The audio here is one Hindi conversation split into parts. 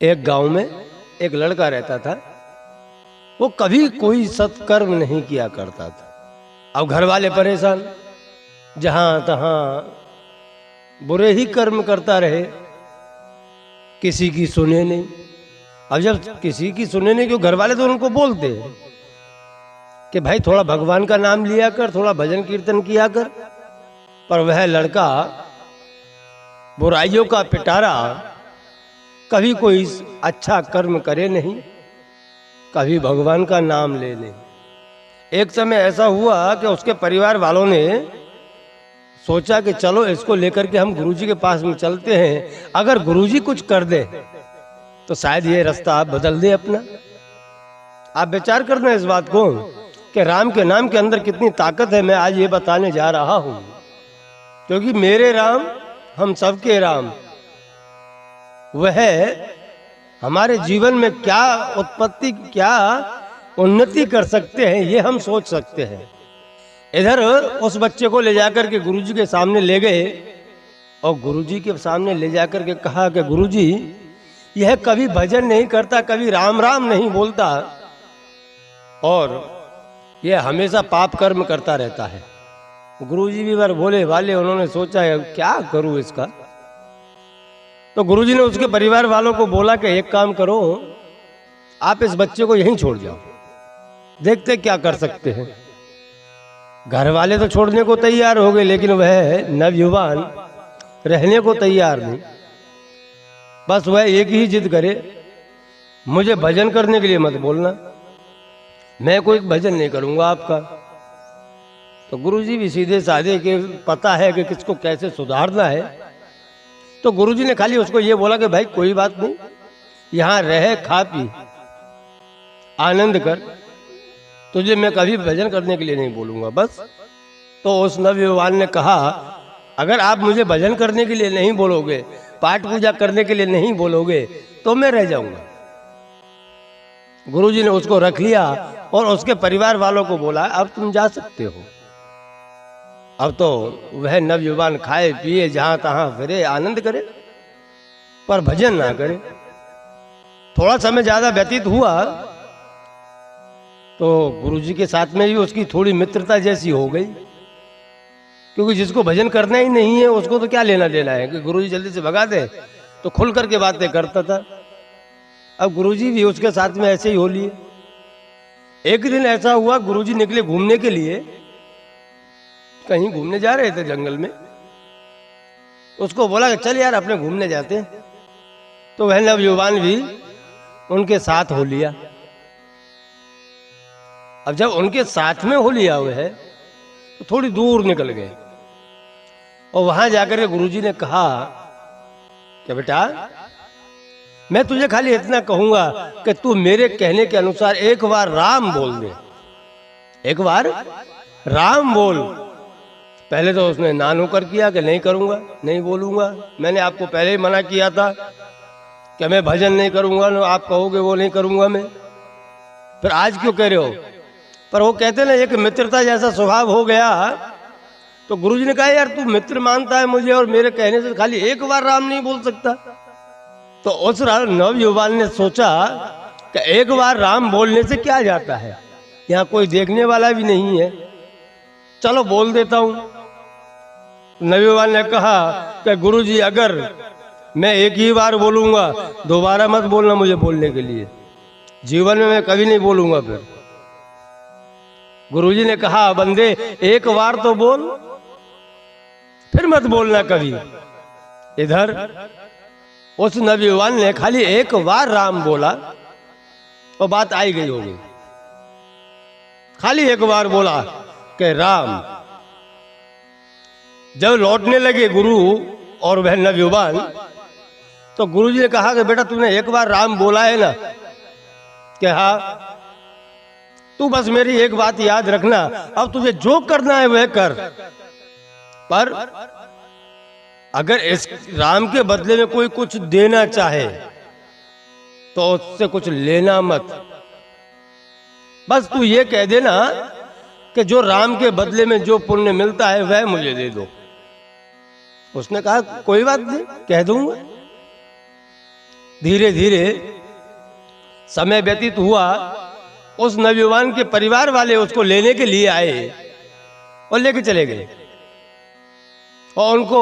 एक गांव में एक लड़का रहता था। वो कभी कोई सत्कर्म नहीं किया करता था। अब घर वाले परेशान, जहां तहां बुरे ही कर्म करता रहे, किसी की सुने नहीं। अब जब किसी की सुने नहीं, क्यों, घर वाले तो उनको बोलते हैं कि भाई थोड़ा भगवान का नाम लिया कर, थोड़ा भजन कीर्तन किया कर। पर वह लड़का बुराइयों का पिटारा, कभी कोई अच्छा कर्म करे नहीं, कभी भगवान का नाम ले ले। एक समय ऐसा हुआ कि उसके परिवार वालों ने सोचा कि चलो इसको लेकर के हम गुरुजी के पास में चलते हैं, अगर गुरुजी कुछ कर दे तो शायद ये रास्ता आप बदल दे अपना। आप विचार करना इस बात को कि राम के नाम के अंदर कितनी ताकत है। मैं आज ये बताने जा रहा हूं, क्योंकि मेरे राम हम सबके राम, वह हमारे जीवन में क्या उत्पत्ति, क्या उन्नति कर सकते हैं, ये हम सोच सकते हैं। इधर उस बच्चे को ले जाकर के गुरुजी के सामने ले गए और गुरुजी के सामने ले जाकर के कहा कि गुरुजी, यह कभी भजन नहीं करता, कभी राम राम नहीं बोलता और यह हमेशा पाप कर्म करता रहता है। गुरुजी भी बार भोले वाले, उन्होंने सोचा है क्या करूं इसका। तो गुरुजी ने उसके परिवार वालों को बोला कि एक काम करो, आप इस बच्चे को यहीं छोड़ जाओ, देखते क्या कर सकते हैं। घर वाले तो छोड़ने को तैयार हो गए, लेकिन वह नवयुवान रहने को तैयार नहीं। बस वह एक ही जिद करे, मुझे भजन करने के लिए मत बोलना, मैं कोई भजन नहीं करूंगा आपका। तो गुरुजी भी सीधे साधे के पता है कि किसको कैसे सुधारना है। तो गुरुजी ने खाली उसको ये बोला कि भाई कोई बात नहीं, यहां रह, खा पी, आनंद कर, तुझे मैं कभी भजन करने के लिए नहीं बोलूंगा बस। तो उस नवयुवान ने कहा, अगर आप मुझे भजन करने के लिए नहीं बोलोगे, पाठ पूजा करने के लिए नहीं बोलोगे, तो मैं रह जाऊंगा। गुरुजी ने उसको रख लिया और उसके परिवार वालों को बोला, अब तुम जा सकते हो। अब तो वह नवयुवान खाए पिए, जहां तहां फिरे, आनंद करे, पर भजन ना करे। थोड़ा समय ज्यादा व्यतीत हुआ तो गुरुजी के साथ में भी उसकी थोड़ी मित्रता जैसी हो गई, क्योंकि जिसको भजन करना ही नहीं है उसको तो क्या लेना देना है कि गुरुजी जल्दी से भगा दे, तो खुल करके बातें करता था। अब गुरुजी भी उसके साथ में ऐसे ही हो लिए। एक दिन ऐसा हुआ, गुरुजी निकले घूमने के लिए, कहीं घूमने जा रहे थे जंगल में। उसको बोला कि चल यार अपने घूमने जाते हैं। तो वह नवयुवान भी उनके साथ हो लिया। अब जब उनके साथ में हो लिया हुआ है तो थोड़ी दूर निकल गए और वहां जाकर के गुरुजी ने कहा कि बेटा, मैं तुझे खाली इतना कहूंगा कि तू मेरे कहने के अनुसार एक बार राम बोल दे, एक बार राम बोल। पहले तो उसने ना नुकर किया कि नहीं करूंगा, नहीं बोलूंगा, मैंने आपको पहले ही मना किया था कि मैं भजन नहीं करूंगा, ना आप कहोगे वो नहीं करूंगा मैं, फिर आज क्यों कह रहे हो। पर वो कहते ना, एक मित्रता जैसा स्वभाव हो गया। तो गुरुजी ने कहा, यार तू मित्र मानता है मुझे और मेरे कहने से खाली एक बार राम नहीं बोल सकता। तो उस नवयुवान ने सोचा कि एक बार राम बोलने से क्या जाता है, यहाँ कोई देखने वाला भी नहीं है, चलो बोल देता हूं। नवयुवान ने कहा कि गुरुजी, अगर मैं एक ही बार बोलूंगा, दोबारा मत बोलना मुझे बोलने के लिए, जीवन में मैं कभी नहीं बोलूंगा फिर। गुरुजी ने कहा, बंदे एक बार तो बोल, फिर मत बोलना कभी। इधर उस नवयुवान ने खाली एक बार राम बोला और बात आई गई होगी। खाली एक बार बोला कि राम। जब लौटने लगे गुरु और वह नवयुवान, तो गुरुजी ने कहा कि बेटा तूने एक बार राम बोला है ना, कि हाँ, तू बस मेरी एक बात याद रखना, अब तुझे जो करना है वह कर, पर अगर इस राम के बदले में कोई कुछ देना चाहे तो उससे कुछ लेना मत। बस तू ये कह देना कि जो राम के बदले में जो पुण्य मिलता है वह मुझे दे दो। उसने कहा कोई बात नहीं, कह दूंगा। धीरे धीरे समय व्यतीत हुआ, उस नवयुवान के परिवार वाले उसको लेने के लिए आए और लेके चले गए और उनको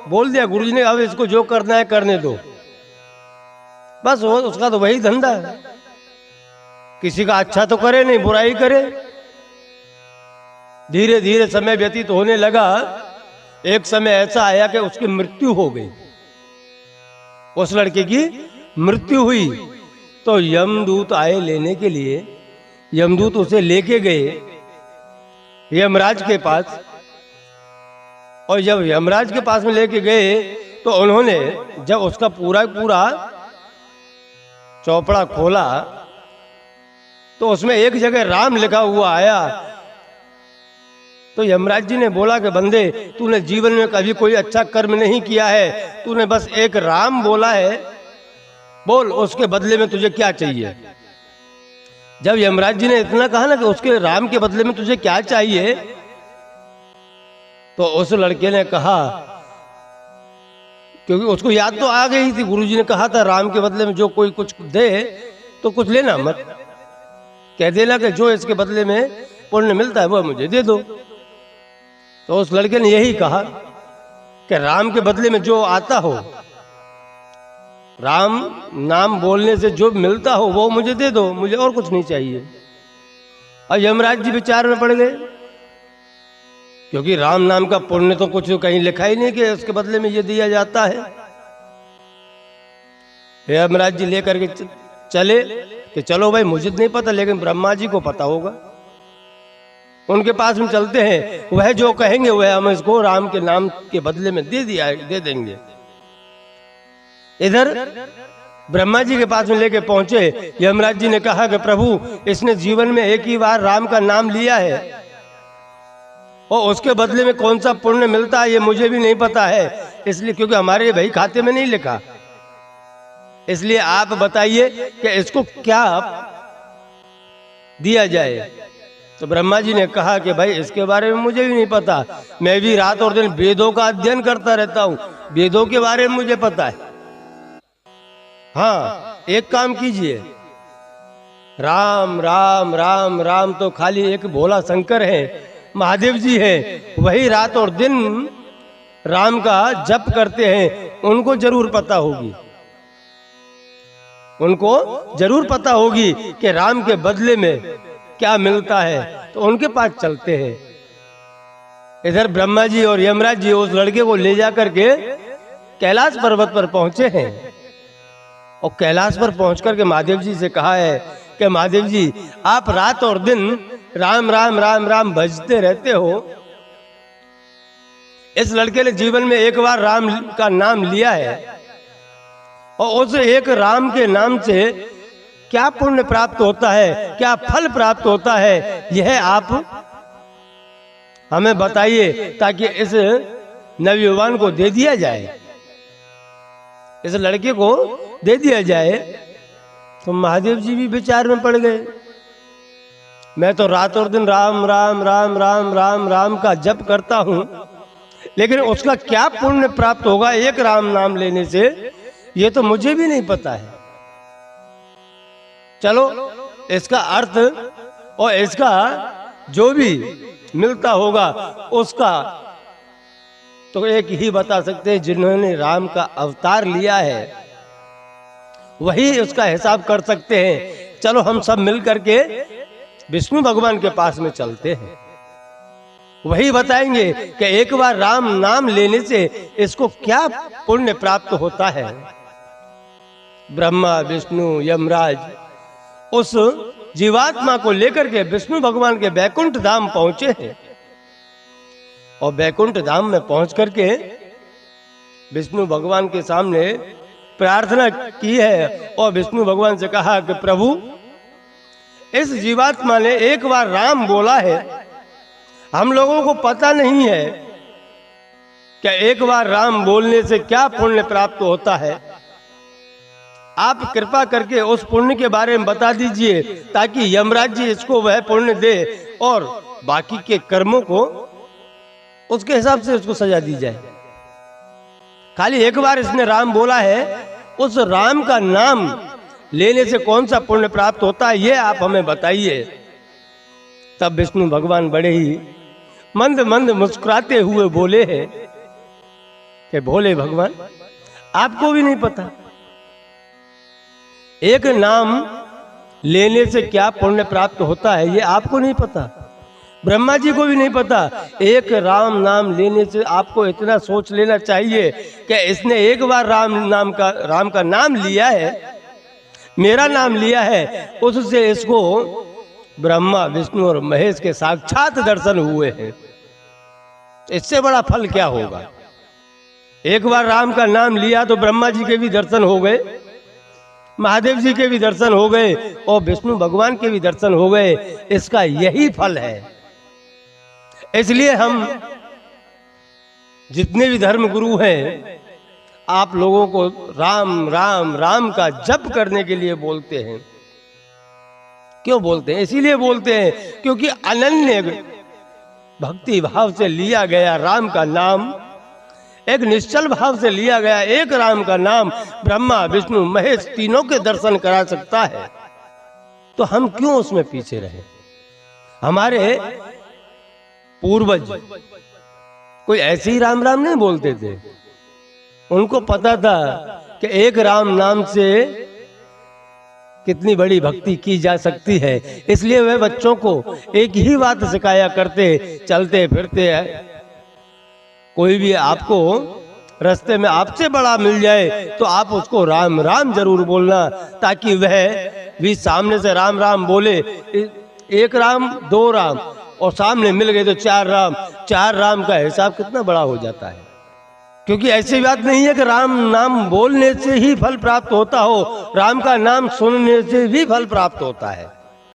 बोल दिया गुरुजी ने, अब इसको जो करना है करने दो, बस वो उसका तो वही धंधा है, किसी का अच्छा तो करे नहीं, बुराई करे। धीरे धीरे समय व्यतीत होने लगा। एक समय ऐसा आया कि उसकी मृत्यु हो गई, उस लड़के की मृत्यु हुई। तो यमदूत आए लेने के लिए, यमदूत उसे लेके गए यमराज के पास, और जब यमराज के पास में लेके गए तो उन्होंने जब उसका पूरा चौपड़ा खोला तो उसमें एक जगह राम लिखा हुआ आया। तो यमराज जी ने बोला कि बंदे, तूने जीवन में कभी कोई अच्छा कर्म नहीं किया है, तूने बस एक राम बोला है, बोल उसके बदले में तुझे क्या चाहिए। जब यमराज जी ने इतना कहा ना कि उसके राम के बदले में तुझे क्या चाहिए, तो उस लड़के ने कहा, क्योंकि उसको याद तो आ गई थी, गुरुजी ने कहा था राम के बदले में जो कोई कुछ दे तो कुछ लेना मत, कह देना कि जो इसके बदले में पुण्य मिलता है वो मुझे दे दो। तो उस लड़के ने यही कहा कि राम के बदले में जो आता हो, राम नाम बोलने से जो मिलता हो वो मुझे दे दो, मुझे और कुछ नहीं चाहिए। और यमराज जी विचार में पड़ गए, क्योंकि राम नाम का पुण्य तो कुछ कहीं लिखा ही नहीं कि उसके बदले में ये दिया जाता है। यमराज जी लेकर के चले कि चलो भाई, मुझे नहीं पता लेकिन ब्रह्मा जी को पता होगा, उनके पास में चलते हैं, वह जो कहेंगे वह हम इसको राम के नाम के बदले में दे देंगे। इधर ब्रह्मा जी के पास में लेके पहुंचे। यमराज जी ने कहा कि प्रभु, इसने जीवन में एक ही बार राम का नाम लिया है और उसके बदले में कौन सा पुण्य मिलता है ये मुझे भी नहीं पता है, इसलिए क्योंकि हमारे भाई खाते में नहीं लिखा, इसलिए आप बताइए कि इसको क्या दिया जाए। तो ब्रह्मा जी ने कहा कि भाई इसके बारे में मुझे भी नहीं पता, मैं भी रात और दिन वेदों का अध्ययन करता रहता हूं, वेदों के बारे में मुझे पता है। हाँ, एक काम कीजिए, राम राम राम राम तो खाली एक भोला शंकर है, महादेव जी हैं, वही रात और दिन राम का जप करते हैं, उनको जरूर पता होगी, उनको जरूर पता होगी कि राम के बदले में क्या मिलता है, तो उनके पास चलते हैं। इधर ब्रह्मा जी और यमराज जी उस लड़के को ले जाकर के कैलाश पर्वत पर पहुंचे हैं और कैलाश पर पहुंचकर के महादेव जी से कहा है कि महादेव जी, आप रात और दिन राम राम राम राम भजते रहते हो, इस लड़के ने जीवन में एक बार राम का नाम लिया है और उस एक राम के नाम से क्या पुण्य प्राप्त होता है, क्या फल प्राप्त होता है, यह आप हमें बताइए ताकि इस नवयुवान को दे दिया जाए, इस लड़के को दे दिया जाए। तो महादेव जी भी विचार में पड़ गए, मैं तो रात और दिन राम राम राम राम राम राम का जप करता हूं, लेकिन उसका क्या पुण्य प्राप्त होगा एक राम नाम लेने से, ये तो मुझे भी नहीं पता है। चलो, इसका अर्थ और इसका जो भी मिलता होगा उसका तो एक ही बता सकते हैं, जिन्होंने राम का अवतार लिया है वही उसका हिसाब कर सकते हैं। चलो हम सब मिल करके विष्णु भगवान के पास में चलते हैं, वही बताएंगे कि एक बार राम नाम लेने से इसको क्या पुण्य प्राप्त होता है। ब्रह्मा विष्णु यमराज उस जीवात्मा को लेकर के विष्णु भगवान के बैकुंठ धाम पहुंचे हैं और बैकुंठ धाम में पहुंच करके विष्णु भगवान के सामने प्रार्थना की है और विष्णु भगवान से कहा कि प्रभु, इस जीवात्मा ने एक बार राम बोला है, हम लोगों को पता नहीं है कि एक बार राम बोलने से क्या पुण्य प्राप्त होता है, आप कृपा करके उस पुण्य के बारे में बता दीजिए ताकि यमराज जी इसको वह पुण्य दे और बाकी के कर्मों को उसके हिसाब से उसको सजा दी जाए। खाली एक बार इसने राम बोला है उस राम का नाम लेने से कौन सा पुण्य प्राप्त होता है, ये आप हमें बताइए। तब विष्णु भगवान बड़े ही मंद मंद मुस्कुराते हुए बोले हैं कि भोले भगवान, आपको भी नहीं पता एक नाम लेने से क्या पुण्य प्राप्त होता है, ये आपको नहीं पता, ब्रह्मा जी को भी नहीं पता। एक राम नाम लेने से आपको इतना सोच लेना चाहिए कि इसने एक बार राम का नाम लिया है, मेरा नाम लिया है, उससे इसको ब्रह्मा विष्णु और महेश के साक्षात दर्शन हुए हैं। इससे बड़ा फल क्या होगा। एक बार राम का नाम लिया तो ब्रह्मा जी के भी दर्शन हो गए, महादेव जी के भी दर्शन हो गए और विष्णु भगवान के भी दर्शन हो गए। इसका यही फल है। इसलिए हम जितने भी धर्म गुरु हैं, आप लोगों को राम राम राम का जप करने के लिए बोलते हैं। क्यों बोलते हैं? इसीलिए बोलते हैं क्योंकि अनन्य भक्ति भाव से लिया गया राम का नाम, एक निश्चल भाव से लिया गया एक राम का नाम ब्रह्मा विष्णु महेश तीनों के दर्शन करा सकता है। तो हम क्यों उसमें पीछे रहे। हमारे पूर्वज कोई ऐसे ही राम राम नहीं बोलते थे, उनको पता था कि एक राम नाम से कितनी बड़ी भक्ति की जा सकती है। इसलिए वे बच्चों को एक ही बात सिखाया करते, चलते फिरते हैं, कोई भी आपको रास्ते में आपसे बड़ा मिल जाए तो आप उसको राम राम जरूर बोलना, ताकि वह भी सामने से राम राम बोले। एक राम दो राम और सामने मिल गए तो चार राम का हिसाब कितना बड़ा हो जाता है। क्योंकि ऐसी बात नहीं है कि राम नाम बोलने से ही फल प्राप्त होता हो, राम का नाम सुनने से भी फल प्राप्त होता है।